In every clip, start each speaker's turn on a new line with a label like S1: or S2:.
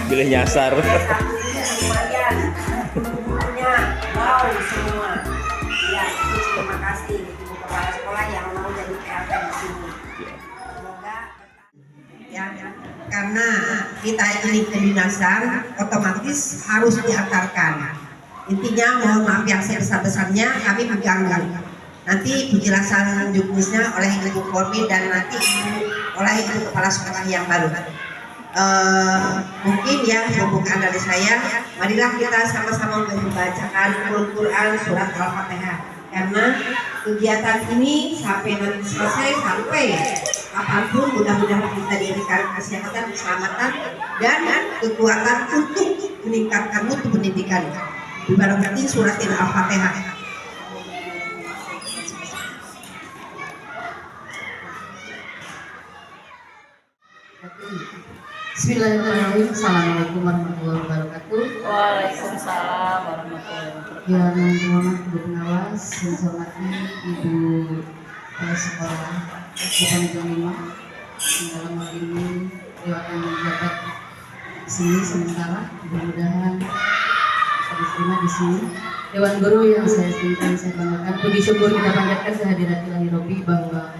S1: Pilih nyasar.
S2: Lumayan, bukunya wow semua. Ya, itu terima kasih Ibu Kepala Sekolah yang mau jadi PLT di sini. Semoga ya, karena kita ini kedinasan otomatis harus diantarkan. Intinya mohon maaf yang sebesar-besarnya kami mengganggu. Nanti penjelasan juknisnya oleh Ibu Kormi dan nanti oleh Ibu Kepala Sekolah yang baru. Mungkin ya pembukaan dari saya, marilah kita sama-sama membacakan Al-Quran surat Al-Fatihah, karena kegiatan ini sampai nanti selesai, sampai apapun mudah-mudahan kita diberikan kesehatan, keselamatan dan kekuatan untuk meningkatkan mutu pendidikan. Dibarakati surat Al-Fatihah.
S3: Bismillahirrahmanirrahim. Assalamualaikum warahmatullahi wabarakatuh.
S4: Waalaikumsalam warahmatullahi wabarakatuh.
S3: Yang terhormat Ibu Pengawas, yang saya hormati Ibu Kepala Sekolah Panitia 5 yang dalam hal ini beliau akan menjabat di sini sementara. Mudah-mudahan bisa diterima di sini. Dewan Guru yang saya cintai, saya banggakan. Puji syukur kita panjatkan kehadirat Ilahi Robbi bahwa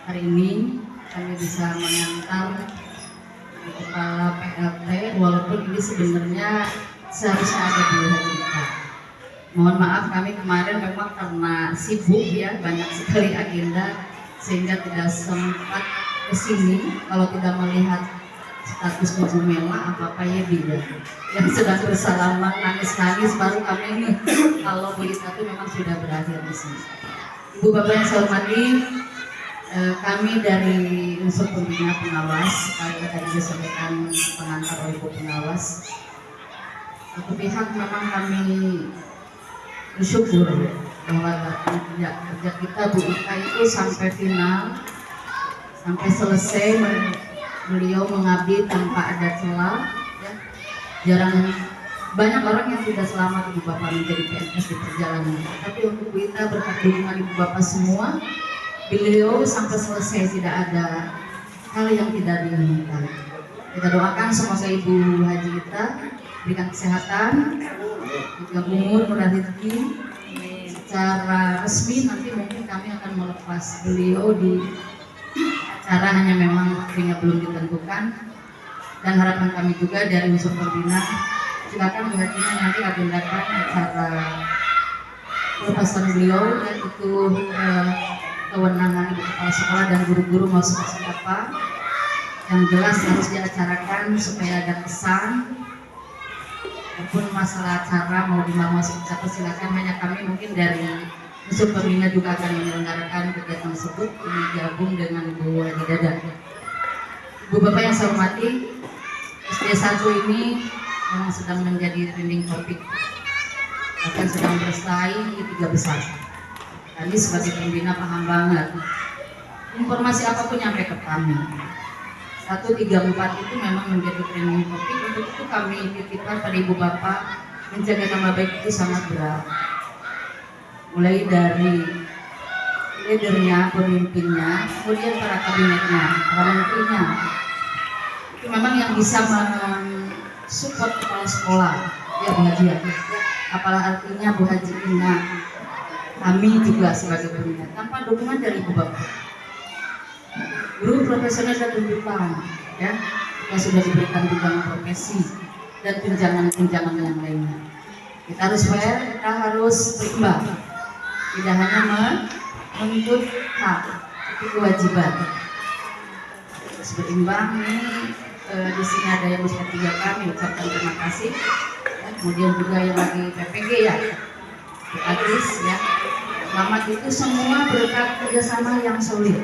S3: hari ini kami bisa mengantar Kepala PLT, walaupun ini sebenarnya seharusnya ada di hari kita. Mohon maaf kami kemarin memang karena sibuk ya, banyak sekali agenda sehingga tidak sempat kesini. Kalau tidak melihat status Bu Mela apa ya dia yang sedang bersalaman nangis-nangis baru kami ini kalau berita itu memang sudah berakhir di sini. Ibu Bapak yang saya hormati, kami dari unsur pembina pengawas, tadi disampaikan pengantar oleh Ibu Pengawas. Satu pihak memang kami bersyukur bahwa kerja kita Bu Ika itu sampai final, sampai selesai beliau mengabdi tanpa ada celah. Ya. Jarang banyak orang yang tidak selamat Ibu Bapak menjadi PNS di perjalanan. Tapi untuk Bu Ika berkat dukungan Ibu Bapak semua, beliau sampai selesai tidak ada hal yang tidak diinginkan. Kita doakan semoga Ibu Haji kita berikan kesehatan, juga umur, murah rezeki. Secara resmi nanti mungkin kami akan melepas beliau di acara, hanya memang waktunya belum ditentukan. Dan harapan kami juga dari unsur pembina, silakan Bu Hajinya nanti agendakan acara pelepasan beliau, yaitu kewenangan Ibu Kepala Sekolah dan guru-guru mau seperti apa yang jelas harus diacarakan supaya ada kesan. Walaupun masalah acara mau seperti apa silakan, hanya kami mungkin dari unsur pembina juga akan menyelenggarakan kegiatan tersebut ini gabung dengan Ibu Haji Dada. Ibu Bapak yang saya hormati, SD1 ini memang sedang menjadi trending topik, bahkan sedang bersaing di 3 besar. Kami sebagai pembina paham banget, informasi apapun nyampe ke kami. 134 itu memang menjadi trending topik. Untuk itu kami titipkan pada Ibu Bapak, menjaga nama baik itu sangat berat. Mulai dari leadernya, pemimpinnya, kemudian para kabinetnya, para menterinya. Itu memang yang bisa mensupport kepala sekolah, ya Bu Haji. Apalah artinya Bu Haji Ina, kami juga sebagai pembina tanpa dukungan dari Ibu Bapak. Guru profesional dan tuntutan, ya, yang sudah diberikan tunjangan profesi dan tunjangan yang lainnya. Kita harus fair, kita harus berimbang. Tidak hanya menuntut hak, tapi kewajiban. Terus berimbang ini di sini ada yang usia 3 kami ucapkan terima kasih. Ya, kemudian juga yang lagi PPG ya, gratis ya. Selamat itu semua berkat kerjasama yang solid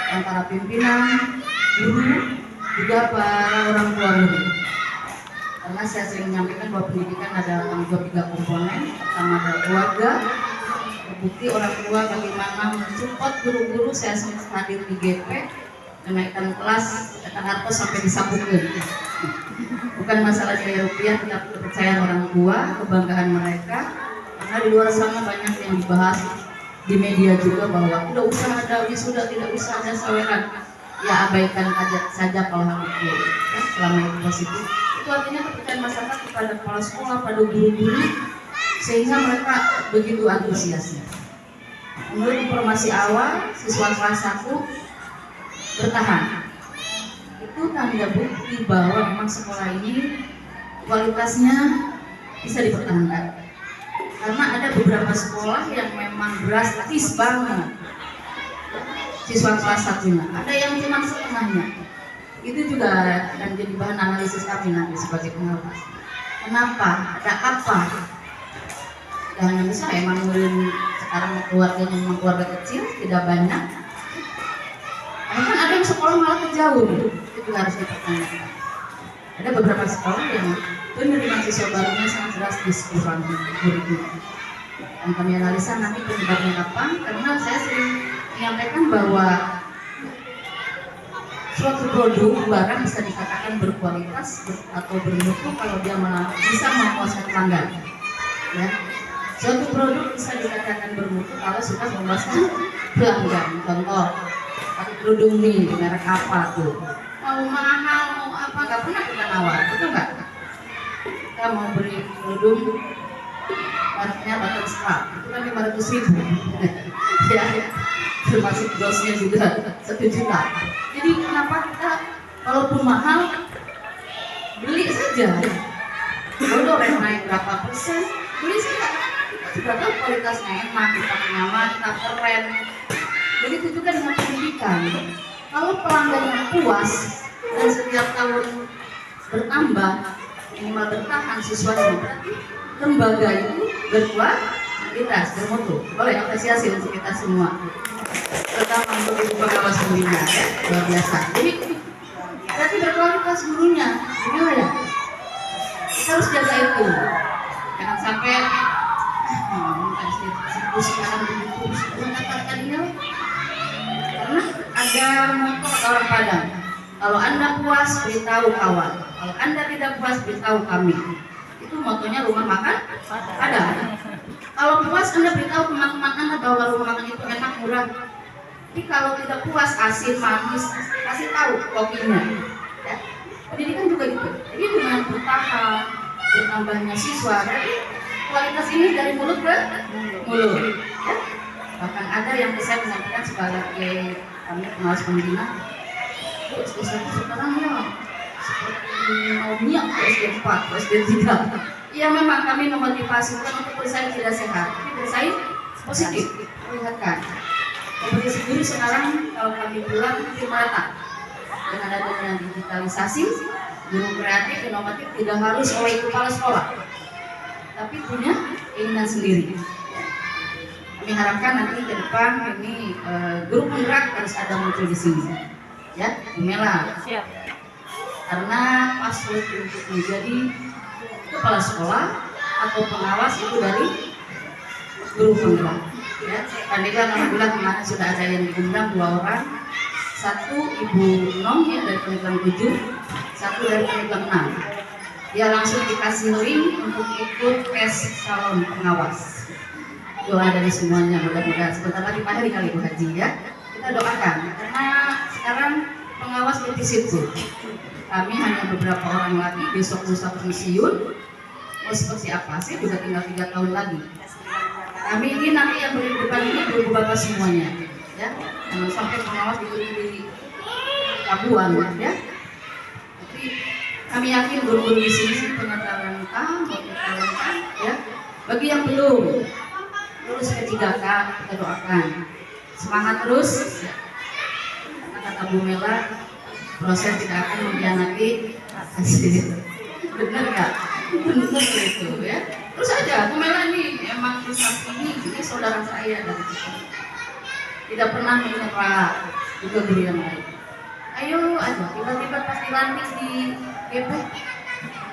S3: antara pimpinan, guru, juga para orang tua guru. Karena saya sering menyampaikan bahwa pendidikan adalah tanggung jawab 3 komponen. Pertama adalah keluarga, terbukti orang tua bagaimana mensupport guru-guru. Saya sempat hadir di GP, menaikkan kelas, kata harta sampai disabukin. Bukan masalah nilai rupiah, tetapi kepercayaan orang tua, kebanggaan mereka. Karena di luar sana banyak yang dibahas di media juga bahwa tidak usah ada wisuda, tidak usah ada saweran. Ya abaikan saja kalau hal itu, ya, selama itu positif. Itu artinya kepercayaan masyarakat kepada kepala sekolah, pada guru-guru, sehingga mereka begitu antusiasnya. Menurut informasi awal, siswa kelas 1 bertahan. Itu tanda bukti bahwa memang sekolah ini kualitasnya bisa dipertahankan. Karena ada beberapa sekolah yang memang drastis banget siswa kelas 1-nya, ada yang cuma setengahnya. Itu juga akan jadi bahan analisis kami nanti sebagai pengawas. Kenapa? Ada apa? Jangan bisa emang sekarang keluarganya memang keluarga kecil, tidak banyak. Kan ada yang sekolah malah kejauh, itu juga harus dipertanyakan. Ada beberapa sekolah yang penerimaan siswa barunya sangat drastis kurang kurikulum. Dan kami analisa nanti penyebabnya apa? Karena saya sering menyampaikan bahwa suatu produk barang bisa dikatakan berkualitas atau bermutu kalau dia bisa memuaskan pelanggan. Ya. Suatu produk bisa dikatakan bermutu kalau sudah memuaskan pelanggan. Contoh, pakai kerudung nih, merek apa tuh? Mau mahal, mau apa, nggak pernah kita nawar, betul nggak? Kita mau beli kerudung, mereknya Button Strap, itu kan 500.000. Ya, termasuk dosnya juga 1 juta. Jadi kenapa kita walaupun mahal beli saja? Kalau naik berapa persen, beli saja. Kita sudah tahu kualitasnya enak, kita nyaman, kita keren. Jadi itu juga dengan pendidikan. Kalau pelanggannya puas dan setiap tahun bertambah, minimal bertahan siswanya, berarti lembaga itu berkualitas, bermutu. Boleh apresiasi untuk kita semua. Pertama untuk ibu pengawas pembina, luar biasa. Jadi berarti berkualitas gurunya, gimana ya? Kita harus jaga itu. Jangan sampai sekarang begitu, tadinya. Karena ada moto orang Padang. Kalau Anda puas, beritahu kawan. Kalau Anda tidak puas, beritahu kami. Itu motonya rumah makan Padang. Kalau puas, Anda beritahu teman-teman Anda bahwa rumah makan itu enak, murah. Tapi kalau tidak puas, asin, manis, kasih tahu kopinya. Ya. Pendidikan juga gitu. Jadi dengan bertahap, bertambahnya siswa, jadi kualitas ini dari mulut ke mulut. Ya. Bahkan ada yang saya menyampaikan sebagai kami pengawas pembina, SD1 sekarang ya seperti Naomi ke SD4, ke SD3. Ya memang kami memotivasi bukan untuk bersaing tidak sehat, tapi bersaing positif. Lihatkan, kompetisi guru sekarang kalau kami pulang itu merata. Dengan adanya digitalisasi, guru kreatif, inovatif tidak harus oleh kepala sekolah, tapi punya keinginan sendiri. Kami harapkan nanti ke depan ini guru penggerak harus ada muncul di sini, ya, Bu Mela.
S4: Siap.
S3: Karena password untuk menjadi kepala sekolah atau pengawas itu dari guru penggerak. Ya, Pandega alhamdulillah kemarin sudah ada yang diundang 2 orang, 1 Ibu Nom ya dari Pandeglang 7, 1 dari Pandeglang 6. Dia langsung dikasih link untuk ikut tes calon pengawas. Doa dari semuanya, mudah-mudahan sebentar lagi Pak Heri kali Bu Haji ya. Kita doakan karena sekarang pengawas defisit Bu. Kami hanya beberapa orang lagi, besok lusa pensiun. Mau seperti apa sih? Juga tinggal 3 tahun lagi. Kami ini nanti yang depan ini ibu bapak semuanya, ya. Jangan sampai pengawas di Labuan, ya. Tapi kami yakin guru-guru di sini punya talenta, ya. Bagi yang belum lulus ke 3K, kita doakan semangat terus. Kata Bu Mela, proses tidak akan mengkhianati hasil. Benar nggak? Benar itu ya. Terus aja, Bu Mela ini emang ini saudara saya dari situ. Tidak pernah menyerah juga guru yang lain. Ayo aja, tiba-tiba pas dilantik di GP,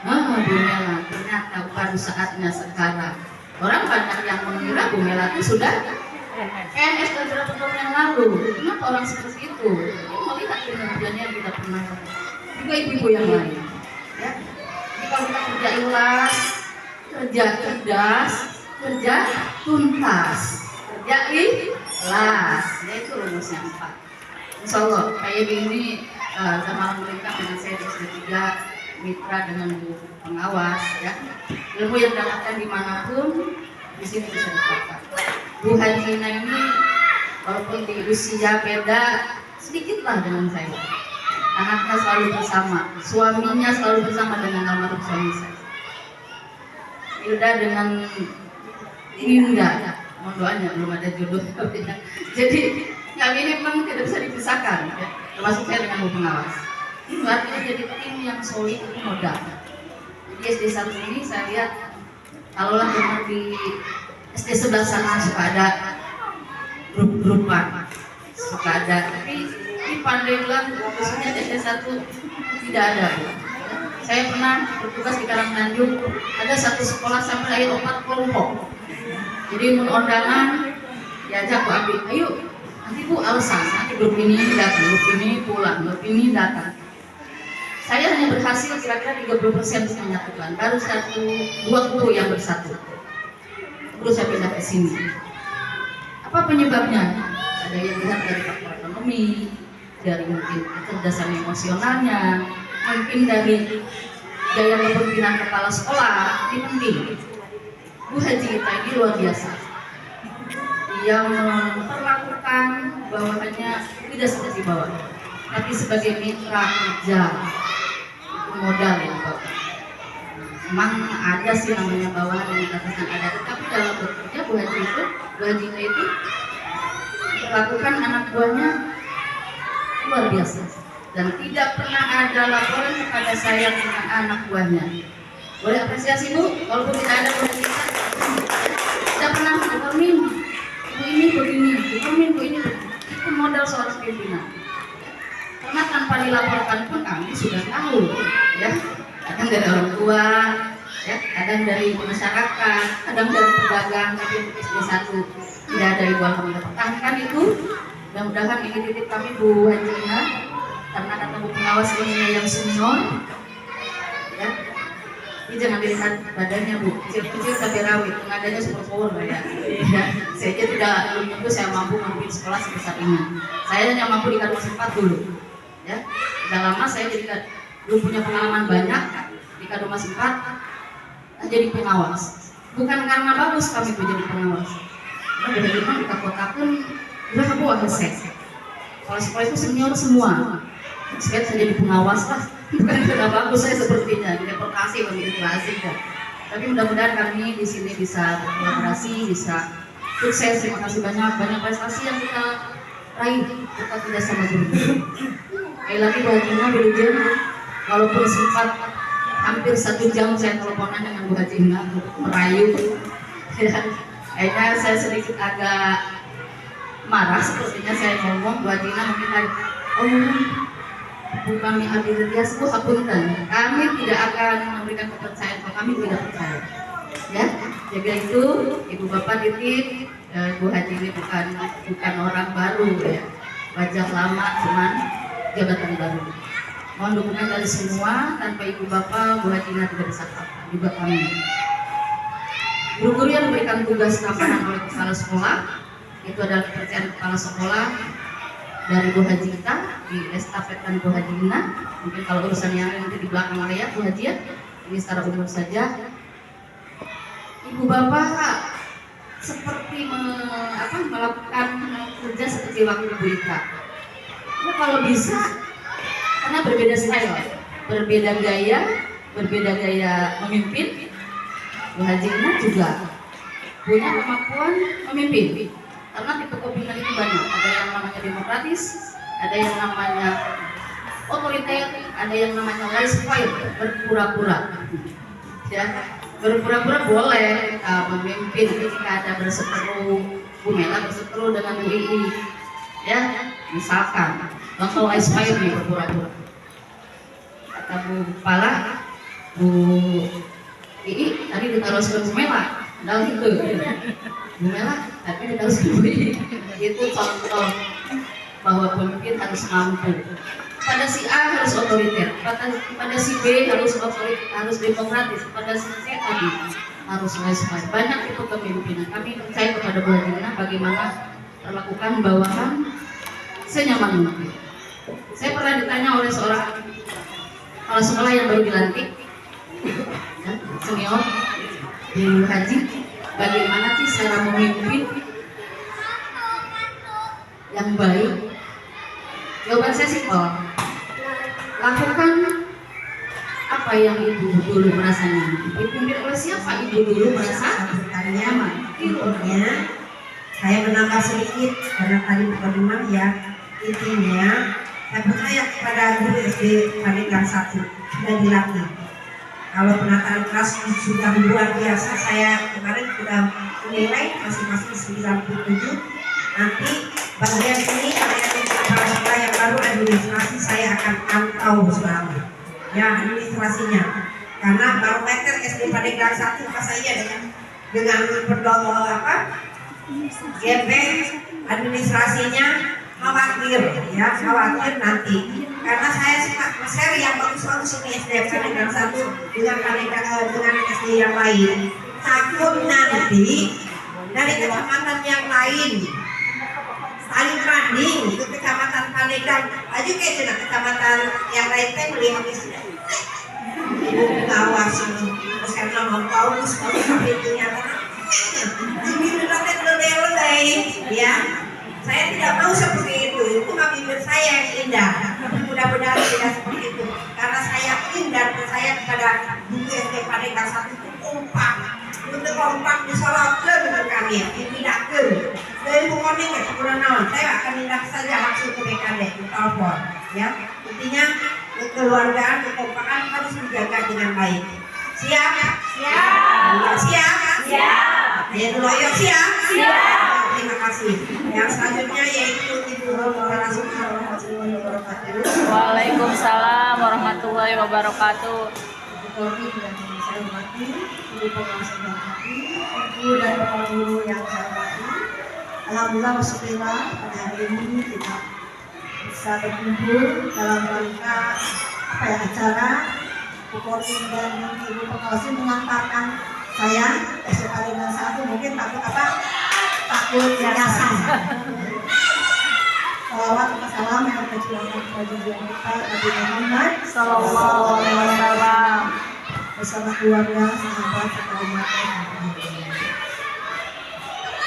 S3: Bu Mela ternyata baru saatnya sekarang. Orang banyak yang mengira Bu Mela itu sudah PNS beberapa tahun yang lalu. Kenapa orang seperti itu? Dia melihat kinerjanya tidak pernah. Juga ibu-ibu yang lain. Ya. Jadi kalau kita kerja ikhlas, kerja cerdas, kerja tuntas, kerja ikhlas. Ya itu rumusnya 4. Insya Allah kayak gini malam mereka dengan saya di SD3 mitra dengan Bu Pengawas ya. Ilmu yang didapatkan dimanapun di sini bisa dipakai. Bu Hajina ini walaupun di usia beda sedikit lah dengan saya, anaknya selalu bersama, suaminya selalu bersama dengan almarhum suami saya. Hilda dengan Linda, mohon doanya belum ada jodoh. Jadi kami ini memang tidak bisa dipisahkan, ya. Termasuk saya dengan Bu Pengawas. Itu artinya jadi tim yang solid itu modal. Jadi SD 1 ini saya lihat, kalaulah memang di SD 11 sana suka ada grup-grupan, suka ada, tapi di Pandeglang khususnya SD 1 tidak ada. Saya pernah bertugas di Karangtanjung, ada satu sekolah sampai 4 kelompok. Jadi undangan diajak Bu Abi, ayo nanti Bu alasan, nanti grup ini datang, grup ini pulang, grup ini datang. Saya hanya berhasil kira-kira 30% menyatukan, baru 1-2 guru yang bersatu. Terus saya pindah ke sini. Apa penyebabnya? Ada yang lihat dari faktor ekonomi, dari mungkin kecerdasan emosionalnya, mungkin dari gaya kepemimpinan kepala sekolah. Ini penting. Bu Haji kita ini luar biasa. Dia memperlakukan bawahannya tidak seperti bawah, tapi sebagai mitra kerja. Itu modal ya Bapak. Memang ada sih namanya bawahan yang dikatakan ada, tapi dalam bekerja Bu Haji itu memperlakukan anak buahnya luar biasa. Dan tidak pernah ada laporan kepada saya tentang anak buahnya. Boleh apresiasi Bu, walaupun tidak ada Bu Haji kita. Tidak pernah determin, Bu ini begini, determin Bu ini begini. Itu modal seorang pimpinan. Karena tanpa dilaporkan pun kami sudah tahu, ya. Kadang dari orang tua, ya, kadang dari masyarakat, kadang dari pedagang, tapi untuk SD 1 tidak ada ibu alhamdulillah. Pertahankan itu, mudah-mudahan ini titip kami Bu Hajina, karena kata Bu Pengawas ini yang senior, ya. Ini jangan dilihat badannya Bu, kecil-kecil tapi rawit, tenaganya super power ya. Saya aja tidak belum tentu saya mampu memimpin sekolah sebesar ini. Saya hanya mampu di Kadus 4 dulu, ya. Sudah lama saya belum punya pengalaman banyak di Kadus 4 jadi pengawas. Bukan karena bagus kami tuh jadi pengawas. Karena dari memang di kota pun udah aku agak kalau sekolah itu senior semua. Saya jadi pengawas lah. Bukan karena bagus saya sepertinya, deportasi begitu asik kan. Tapi mudah-mudahan kami di sini bisa berkolaborasi, bisa sukses. Terima kasih banyak prestasi yang kita raih kita tidak sama guru. Sekali lagi Bu Hajina Wilujeng, walaupun sempat hampir 1 jam saya teleponan dengan Bu Hajina untuk merayu. Kayaknya saya sedikit agak marah sepertinya saya ngomong Bu Hajina mungkin lagi, kami hadir dia sebuah hapunten. Kami tidak akan memberikan kepercayaan kalau kami tidak percaya. Ya, jaga itu Ibu Bapak titip Bu Haji ini bukan orang baru ya, wajah lama cuman jabatan baru. Mohon dukungan dari semua, tanpa Ibu Bapak Bu Hajina tidak bisa apa juga kami. Guru-guru yang memberikan tugas tambahan oleh kepala sekolah itu adalah kepercayaan kepala sekolah dari Bu Haji kita di estafetkan Bu Hajina. Mungkin kalau urusan yang nanti di belakang layar Bu Haji ya, ini secara umum saja. Ibu Bapak seperti melakukan kerja seperti waktu Bu Ita. Ya, kalau bisa, karena berbeda style, berbeda gaya memimpin. Bu Hajina juga punya kemampuan memimpin. Karena tipe kepemimpinan itu banyak, ada yang namanya demokratis, ada yang namanya otoriter, ada yang namanya laissez-faire, berpura-pura. Ya, berpura-pura boleh memimpin ketika ada berseteru, Bu Mela berseteru dengan Bu Ii, ya, misalkan, contoh laissez-faire nih berpura-pura. Kata Bu Kepala, Bu Ii tadi ditaruh Bu Mela, padahal itu. Bu Mela tapi kita harus beri. Itu contoh bahwa pemimpin harus mampu. Pada si A harus otoriter, pada si B harus demokratis, pada si C tadi harus laissez-faire. Banyak itu kepemimpinan. Kami percaya kepada Bu Hajina bagaimana melakukan bawahan senyaman mungkin. Saya pernah ditanya oleh seorang Kepala sekolah yang baru dilantik, ya, senior Bu Haji, bagaimana sih cara memimpin yang baik? Jawaban saya simpel, lakukan apa yang ibu dulu merasa nyaman. Dipimpin oleh siapa ibu dulu merasa nyaman?
S2: Intinya saya menambah sedikit karena tadi bukan memang ya, intinya saya percaya kepada guru SD Pandeglang 1 sudah dilatih. Kalau penataan kelas sudah luar biasa, saya kemarin sudah menilai masing-masing 97. Nanti bagian ini saya untuk kepala sekolah yang baru administrasi saya akan pantau selalu ya administrasinya, karena barometer SD Pandeglang 1 pas saya dengan GP administrasinya khawatir ya, khawatir nanti karena saya suka share yang bagus-bagus ini SD Pandeglang 1 dengan SD yang lain, takut nanti dari kecamatan yang lain saling banding ke kecamatan Pandeglang aja kayak cina kecamatan yang lain teh melihat pengawas karena mau paus kalau pintunya ini udah terleleh ya. Saya tidak mau seperti itu mah bibir saya yang indah, mudah-mudahan tidak seperti itu karena saya indah dan saya kepada guru SD Pandeglang 1 itu kompak untuk kompak disolotkan dengan kalian dipindahkan dari bukoning ya sebenarnya saya akan pindah saja langsung ke BKD ke telepon ya. Intinya kekeluargaan, kekompakan harus dijaga dengan baik. Siap? Siap. Siap? Siap. Ya dulu ayo siap? Siap. Terima kasih. Yang selanjutnya yaitu Ibu warahmatullahi wabarakatuh.
S4: Waalaikumsalam warahmatullahi wabarakatuh.
S2: Ibu dan saya hormati, Ibu pengawas yang hormati, Ibu dan Bapak Guru yang saya hormati. Alhamdulillah bersyukurlah pada hari ini kita bisa berkumpul dalam rangka acara Bu Korwin dan Ibu pengawas mengantarkan saya SD Pandeglang 1 mungkin takut yayasan. Salawat dan salam yang tercurahkan kepada junjungan kita Nabi Muhammad
S4: Sallallahu alaihi wasallam
S2: bersama keluarga, sahabat, serta umat.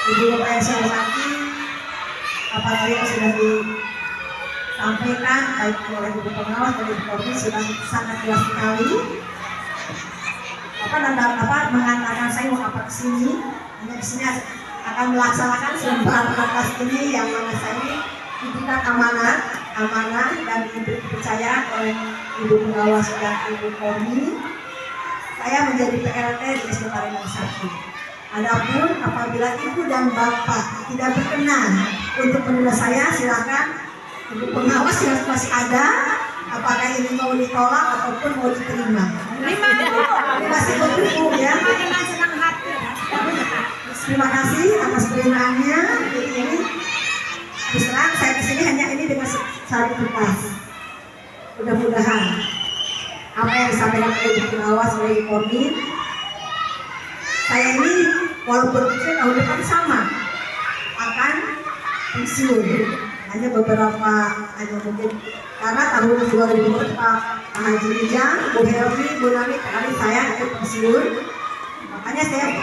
S2: Ibu Bapak yang saya hormati, apa tadi yang sudah disampaikan baik oleh Ibu pengawas dan Ibu Korwin sudah sangat jelas sekali. Mengatakan saya mau apa kesini, hanya kesini akan melaksanakan sembah atas ini yang mana saya ini diberikan amanah dan diberi kepercayaan oleh Ibu pengawas dan Ibu Korwin. Saya menjadi PLT di SD Pandeglang 1. Adapun apabila Ibu dan Bapak tidak berkenan untuk menunda saya, silakan Ibu pengawas yang masih ada. Apakah ini mau ditolak ataupun mau diterima? Masih Ibu ya. Terima kasih atas penerimaannya. Ini terus terang saya kesini hanya ini dengan satu kertas. Mudah-mudahan apa yang disampaikan oleh Ibu pengawas oleh Ibu Korwin, saya ini walaupun kecil tahun depan sama akan pensiun. Hanya beberapa, hanya mungkin karena tahun 2000 Pak Haji Rijal, Bu Helmi, Bu Nani, kali saya itu pensiun. Makanya saya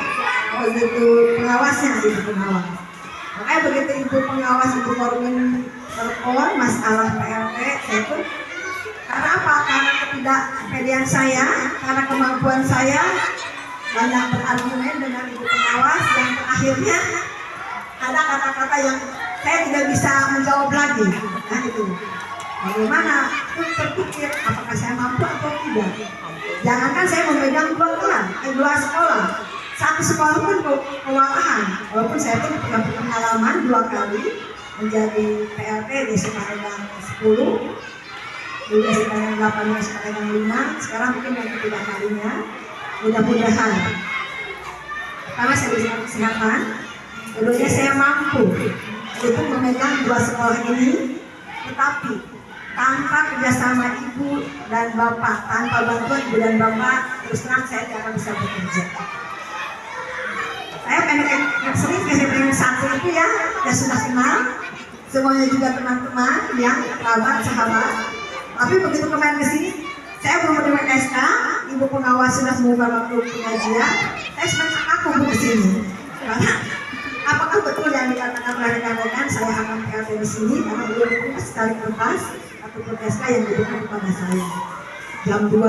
S2: begitu pengawasnya Ibu pengawas. Makanya begitu Ibu pengawas Ibu Korwin telepon masalah PLT, saya pun karena apa? Karena ketidakpedean saya, karena kemampuan saya banyak berargumen dengan Ibu pengawas dan akhirnya ada kata-kata yang saya tidak bisa menjawab lagi. Nah itu bagaimana pun terpikir apakah saya mampu atau tidak. Jangankan saya memegang dua sekolah, satu sekolah pun kewalahan. Walaupun saya pun punya pengalaman 2 kali menjadi PLT di Pandeglang 10, di Pandeglang 8, di Pandeglang 5. Sekarang mungkin yang ketiga kalinya. Mudah-mudahan karena saya bisa kesehatan, dulunya saya mampu untuk memegang 2 sekolah ini, tetapi tanpa kerjasama Ibu dan Bapak, tanpa bantuan Ibu dan Bapak, terus terang saya tidak akan bisa bekerja. Saya pendek sering SMP 1 itu ya sudah kenal, semuanya juga teman-teman, ya kerabat, sahabat. Tapi begitu kemarin ke sini,
S1: Saya belum menerima SK, ibu pengawas sudah mengubah waktu pengajian. Saya sebenarnya aku ke sini. Karena apakah betul yang dikatakan rekan-rekan saya akan PLT di sini karena belum punya sekali kertas ataupun SK yang diberikan kepada saya. Jam 2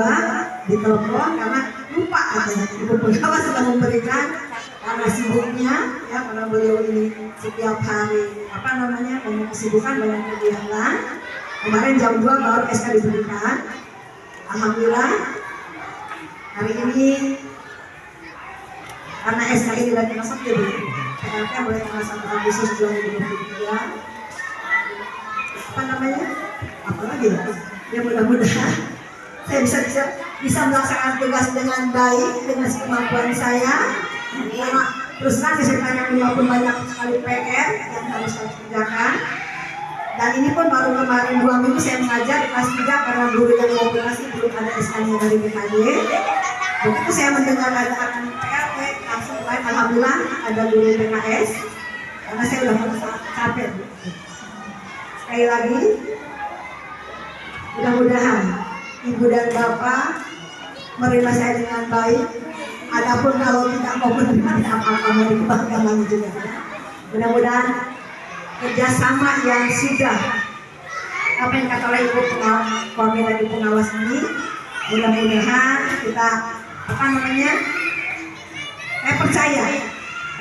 S1: ditelepon karena lupa katanya ibu pengawas sudah memberikan karena sibuknya ya karena beliau ini setiap hari banyak kesibukan banyak kegiatan. Kemarin jam 2 baru SK diberikan. Alhamdulillah hari ini karena SK ini lagi masuk jadi PLT mulai tanggal 1 Agustus 2023 apalagi ya mudah-mudahan saya bisa melaksanakan tugas dengan baik dengan kemampuan saya. Karena terus terang saya tanya pun banyak sekali PR yang harus saya kerjakan. Dan ini pun baru kemarin 2 minggu saya mengajar di kelas 3 karena guru yang komunikasi belum ada SK-nya dari BKD. Begitu saya mendengar ada akan PLT langsung baik alhamdulillah ada guru PKS karena saya sudah merasa capek. Sekali lagi mudah-mudahan ibu dan bapak menerima saya dengan baik. Adapun kalau tidak mau menerima apa-apa mau dikembangkan juga. Mudah-mudahan kerjasama yang sudah apa yang kata oleh ibu koordinator pengawas ini, mudah-mudahan kita saya percaya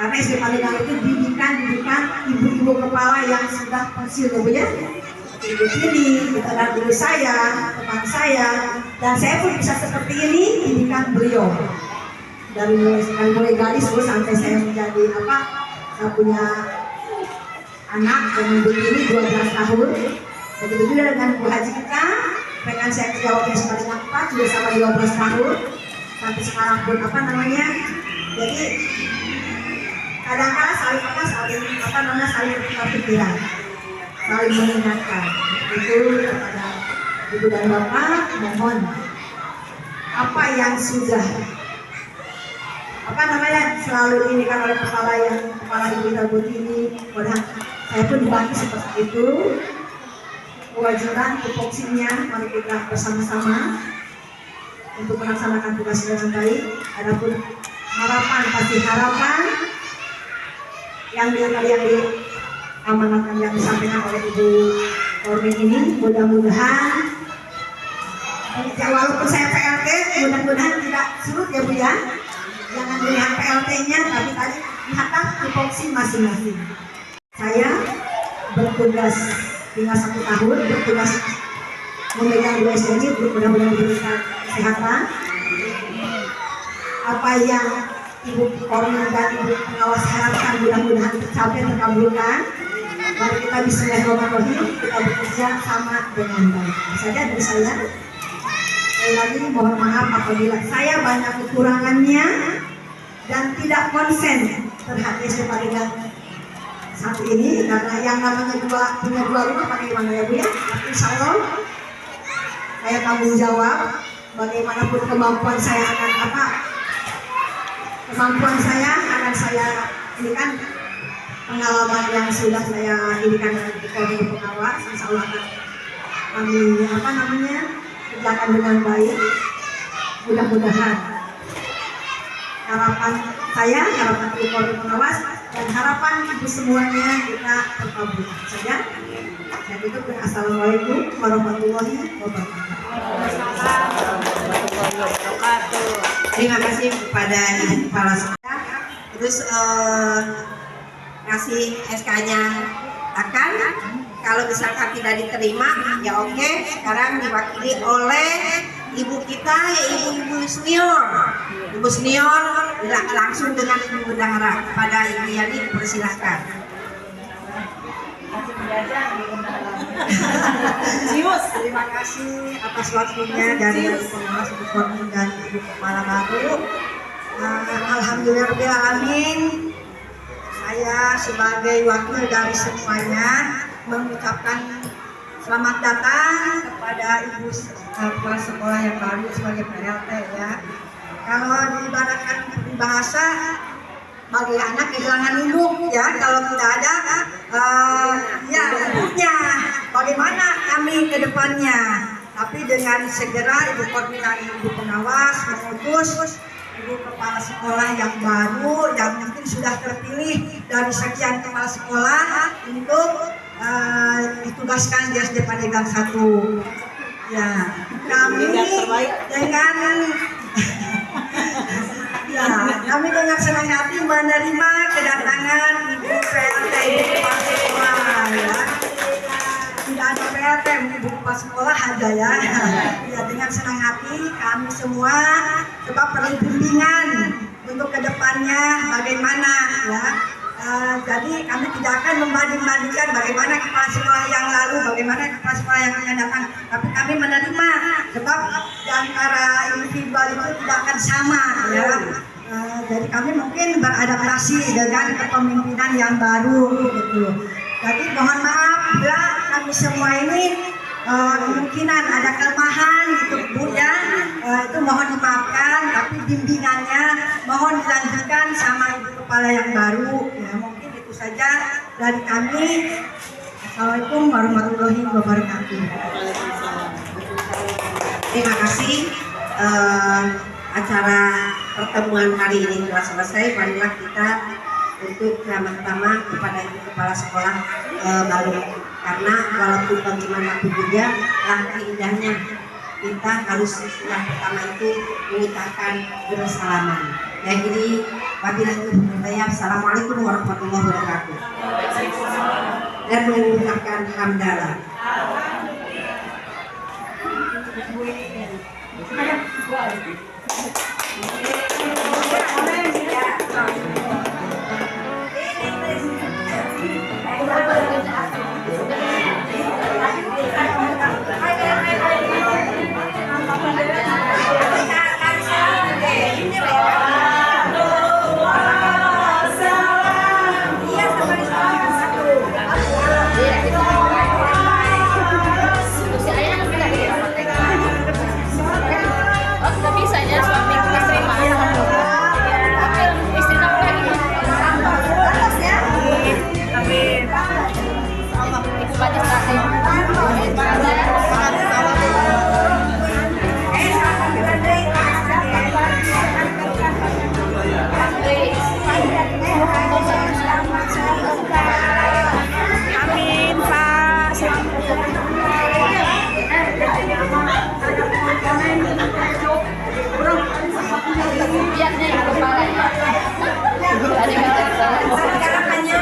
S1: karena SD Palingang itu didikan ibu-ibu kepala yang sudah pensiun ya. Ibu ini, itu adalah guru saya, teman saya, dan saya pun bisa seperti ini didikan beliau dari mulai gadis sampai saya menjadi saya punya anak yang begini 12 tahun. Begitu juga dengan Bu Haji kita, rekan saya kerja waktu SD 4 sudah sama 12 tahun sampai sekarang pun jadi kadang-kadang saling bertukar pikiran, saling mengingatkan. Itu kepada ibu dan bapak mohon apa yang sudah selalu diinginkan oleh kepala ibu tersebut ini, mudah saya pun dibantu seperti itu. Kewajiban tupoksinya mari kita bersama-sama untuk melaksanakan tugas dengan baik. Adapun harapan yang diamanatkan yang disampaikan oleh Ibu Kormin ini mudah-mudahan ya, walaupun saya PLT mudah-mudahan tidak surut ya Bu ya. Jangan dilihat PLT-nya tapi tadi lihatlah tupoksi masing-masing. Saya bertugas tinggal 1 tahun, bertugas memegang 2 SDG, mudah-mudahan diberikan kesehatan. Apa yang Ibu Kormin dan Ibu pengawas harapkan mudah-mudahan tercapai, terkabulkan. Mari kita bismillahirrahmanirrahim, kita bekerja sama dengan baik. Saja dari saya. Sekali lagi mohon maaf apabila saya banyak kekurangannya dan tidak konsen terhadap SD Palingang saat ini karena yang namanya punya dua rumah bagaimana ya Bu ya. Tapi insya Allah saya tanggung jawab bagaimanapun kemampuan saya akan saya ini kan pengalaman yang sudah saya inikan di Komisi Pengawas. Insya Allah akan kami kerjakan dengan baik. Mudah-mudahan harapan saya, harapan Komisi Pengawas dan harapan ibu semuanya kita terkabulkan saja. Dan itu assalamualaikum warahmatullahi wabarakatuh.
S2: Terima kasih kepada Ibu Kepala Sekolah. Terus kasih SK-nya akan kalau misalkan tidak diterima ya oke. Sekarang diwakili oleh ibu kita ya ibu senior langsung dengan ibu bendahara kepada Ibu Yani dipersilahkan. Terima kasih atas waktunya dari Ibu Pengawas Ibu Kormin dan Ibu Kepala baru. Alhamdulillahirrahmanirrahim. Saya sebagai wakil dari semuanya mengucapkan selamat datang kepada Ibu Kepala Sekolah yang baru sebagai PLT ya. Kalau diibaratkan bahasa bagi anak kehilangan induk ya, kalau tidak ada ya induknya bagaimana kami ke depannya.
S1: Tapi dengan segera Ibu Koordinator, Ibu Pengawas mengutus Ibu Kepala Sekolah yang baru yang mungkin sudah terpilih dari sekian kepala sekolah untuk ditugaskan di SD Pandeglang 1. Ya, kami dengan ya, kami dengan senang hati menerima kedatangan Ibu PLT Ibu Kepala Sekolah ya. Tidak ada PLT, Ibu Kepala Sekolah ada ya. Ya, dengan senang hati kami semua sebab perlu bimbingan untuk kedepannya bagaimana ya. Jadi kami tidak akan membanding-bandingkan bagaimana kepala sekolah yang lalu, bagaimana kepala sekolah yang akan datang. Tapi kami menerima sebab di antara individual itu tidak akan sama ya. Jadi kami mungkin beradaptasi dengan kepemimpinan yang baru gitu. Jadi mohon maaf bila kami semua ini kemungkinan ada kelemahan gitu Bu ya, itu mohon dimaafkan, tapi bimbingannya mohon dilanjutkan sama Ibu Kepala yang baru ya. Mungkin itu saja dari kami. Assalamualaikum warahmatullahi wabarakatuh.
S2: Terima kasih. Acara pertemuan hari ini telah selesai. Marilah kita untuk pertama kepada Ibu Kepala Sekolah baru, karena walaupun bagaimanapun juga langkah indahnya kita harus yang pertama itu mengucapkan bersalaman. Ya, jadi wabillahi taufiq. Assalamualaikum warahmatullahi wabarakatuh. Dan mengucapkan hamdalah.
S3: Biarnya yang kepala ya. Ada
S2: Sekarang hanya